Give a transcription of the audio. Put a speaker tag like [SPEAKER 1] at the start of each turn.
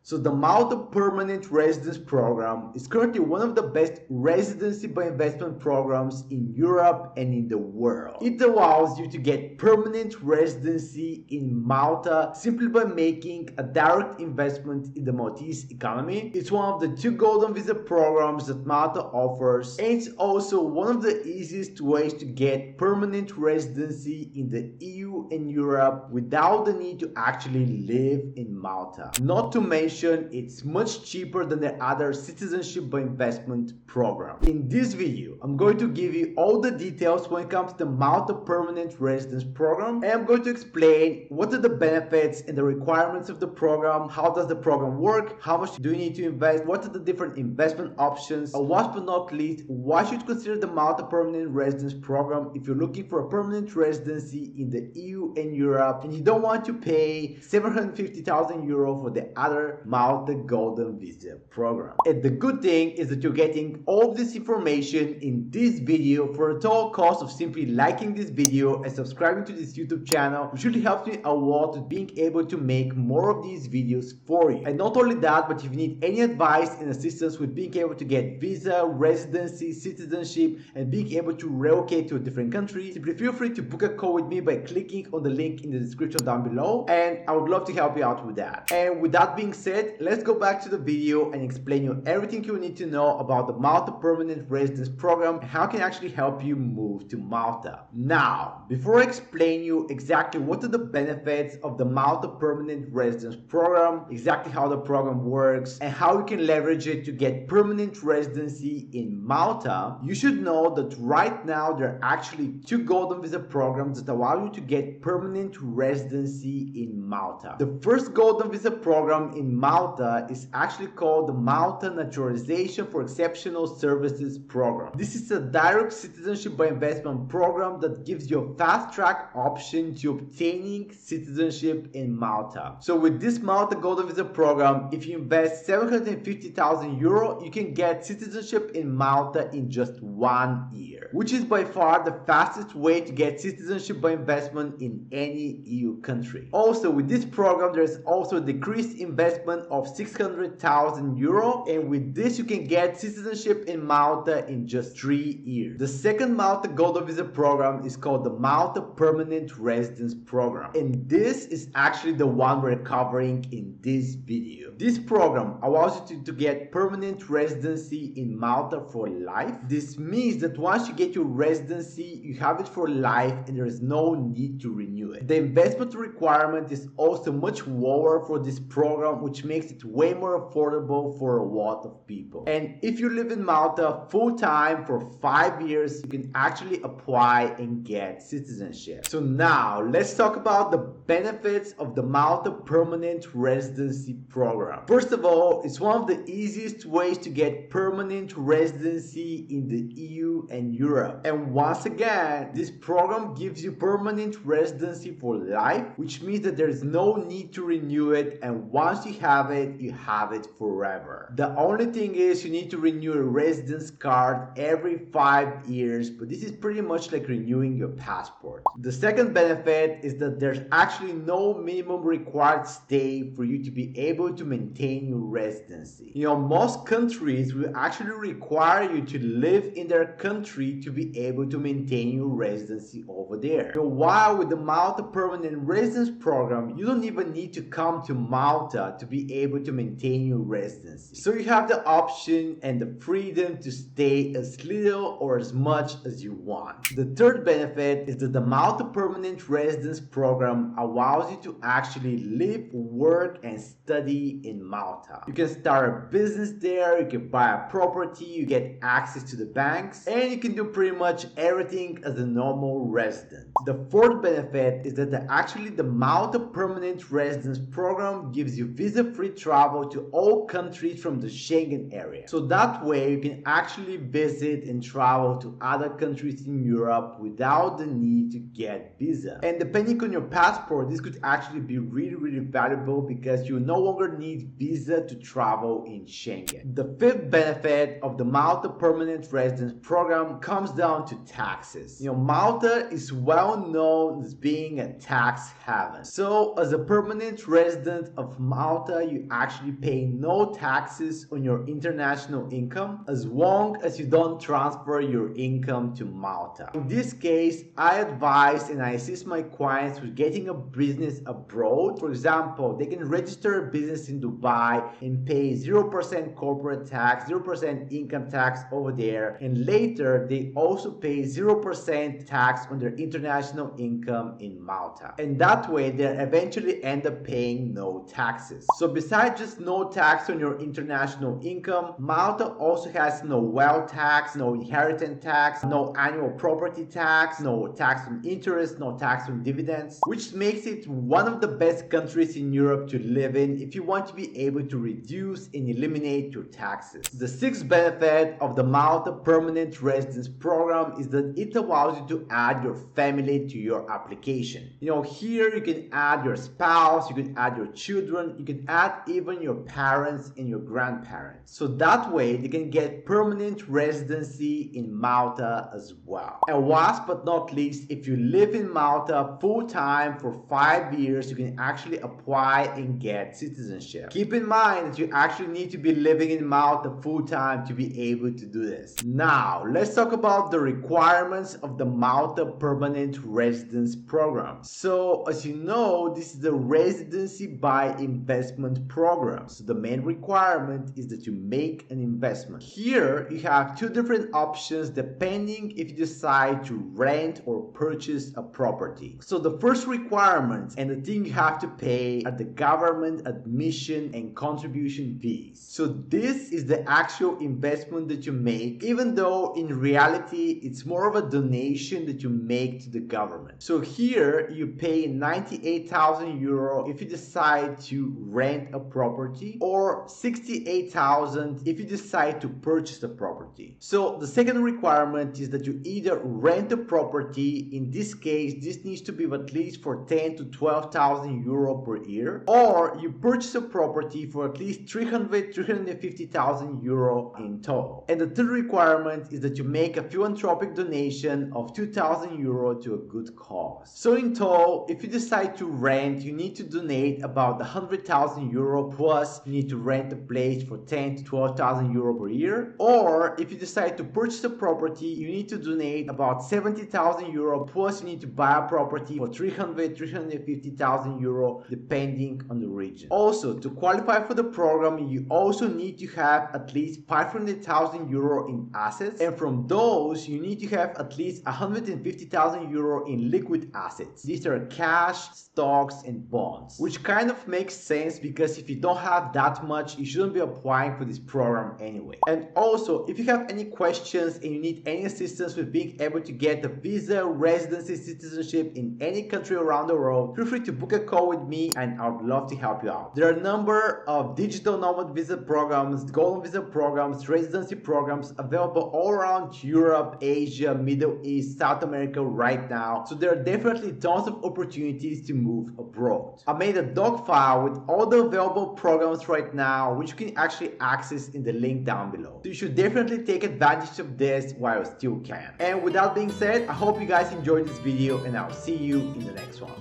[SPEAKER 1] So the Malta Permanent Residence Program is currently one of the best residency by investment programs in Europe and in the world. It allows you to get permanent residency in Malta simply by making a direct investment in the Maltese economy. It's one of the 2 golden visa programs that Malta offers, and it's also one of the easiest ways to get permanent residency in the EU and Europe without the need to actually live in Malta. Not to mention, it's much cheaper than the other citizenship by investment program. In this video, I'm going to give you all the details when it comes to the Malta Permanent Residence Program, and I'm going to explain what are the benefits and the requirements of the program, how does the program work, how much do you need to invest, what are the different investment options, and last but not least, why should you consider the Malta Permanent Residence Program if you're looking for a permanent residency in the EU and Europe and you don't want to pay 750,000 euro for the other Malta Golden Visa program. And the good thing is that you're getting all this information in this video for a total cost of simply liking this video and subscribing to this YouTube channel, which really helps me a lot with being able to make more of these videos for you. And not only that, but if you need any advice and assistance with being able to get visa, residency, citizenship, and being able to relocate to a different country, simply feel free to book a call with me by clicking on the link in the description down below, and I would love to help you out with that. And with that being said, let's go back to the video and explain you everything you need to know about the Malta Permanent Residence Program and how it can actually help you move to Malta. Now, before I explain you exactly what are the benefits of the Malta Permanent Residence Program, exactly how the program works, and how you can leverage it to get permanent residency in Malta, you should know that right now there are actually 2 golden visa programs that allow you to get permanent residency in Malta. The first golden visa program in Malta is actually called the Malta Naturalisation for Exceptional Services Program. This is a direct citizenship by investment program that gives you a fast-track option to obtaining citizenship in Malta. So with this Malta Golden Visa program, if you invest 750,000 euro, you can get citizenship in Malta in just 1 year, which is by far the fastest way to get citizenship by investment in any EU country. Also, with this program, there's also a decreased investment of 600,000 euro, and with this you can get citizenship in Malta in just 3 years. The second Malta Golden Visa program is called the Malta Permanent Residence Program, and this is actually the one we're covering in this video. This program allows you to get permanent residency in Malta for life. This means that once you get your residency, you have it for life and there is no need to renew it. The investment requirement is also much lower for this program, which makes it way more affordable for a lot of people. And if you live in Malta full-time for 5 years, you can actually apply and get citizenship. So now let's talk about the benefits of the Malta Permanent Residency Program. First of all, it's one of the easiest ways to get permanent residency in the EU and Europe. And once again, this program gives you permanent residency for life, which means that there is no need to renew it, and once you have it forever. The only thing is you need to renew a residence card every 5 years, but this is pretty much like renewing your passport. The second benefit is that there's actually no minimum required stay for you to be able to maintain your residency. You know, most countries will actually require you to live in their country to be able to maintain your residency over there. So while with the Malta Permanent Residence Program, you don't even need to come to Malta to be able to maintain your residency. So you have the option and the freedom to stay as little or as much as you want. The third benefit is that the Malta Permanent Residence Program allows you to actually live, work, and study in Malta. You can start a business there, you can buy a property, you get access to the banks, and you can do pretty much everything as a normal resident. The fourth benefit is that actually the Malta Permanent Residence Program gives you visa-free travel to all countries from the Schengen area. So that way you can actually visit and travel to other countries in Europe without the need to get visa. And depending on your passport, this could actually be really valuable because you no longer need visa to travel in Schengen. The fifth benefit of the Malta Permanent Residence Program comes down to taxes. You know, Malta is well known as being a tax haven. So as a permanent resident of Malta, Malta, you actually pay no taxes on your international income as long as you don't transfer your income to Malta. In this case, I advise and I assist my clients with getting a business abroad. For example, they can register a business in Dubai and pay 0% corporate tax, 0% income tax over there, and later they also pay 0% tax on their international income in Malta. And that way they eventually end up paying no taxes. So besides just no tax on your international income, Malta also has no wealth tax, no inheritance tax, no annual property tax, no tax on interest, no tax on dividends, which makes it one of the best countries in Europe to live in if you want to be able to reduce and eliminate your taxes. The sixth benefit of the Malta Permanent Residence Program is that it allows you to add your family to your application. Here you can add your spouse, you can add your children, you can add even your parents and your grandparents. So that way they can get permanent residency in Malta as well. And last but not least, if you live in Malta full-time for 5 years, you can actually apply and get citizenship. Keep in mind that you actually need to be living in Malta full-time to be able to do this. Now, let's talk about the requirements of the Malta Permanent Residence Program. So, as you know, this is the Residency-by-investment program. So the main requirement is that you make an investment. Here, you have two different options depending if you decide to rent or purchase a property. So the first requirement and the thing you have to pay are the government admission and contribution fees. So this is the actual investment that you make, even though in reality it's more of a donation that you make to the government. So here you pay 98,000 euro if you decide to rent a property, or 68,000 if you decide to purchase a property. So the second requirement is that you either rent a property, in this case this needs to be at least for 10 to 12,000 euro per year, or you purchase a property for at least 350,000 euro in total. And the third requirement is that you make a philanthropic donation of 2,000 euro to a good cause. So in total, if you decide to rent, you need to donate about 100,000 euro, plus you need to rent a place for 10 to 12,000 euro per year. Or if you decide to purchase a property, you need to donate about 70,000 euro, plus you need to buy a property for 350,000 euro depending on the region. Also, to qualify for the program, you also need to have at least 500,000 euro in assets, and from those you need to have at least 150,000 euro in liquid assets. These are cash, stocks and bonds, which kind of makes sense because if you don't have that much, you shouldn't be applying for this program anyway. And also, if you have any questions and you need any assistance with being able to get a visa, residency, citizenship in any country around the world, feel free to book a call with me and I would love to help you out. There are a number of digital nomad visa programs, golden visa programs, residency programs available all around Europe, Asia, Middle East, South America right now. So there are definitely tons of opportunities to move abroad. I made a doc file with all the available programs right now, which you can actually access in the link down below. So you should definitely take advantage of this while you still can. And with that being said, I hope you guys enjoyed this video and I'll see you in the next one.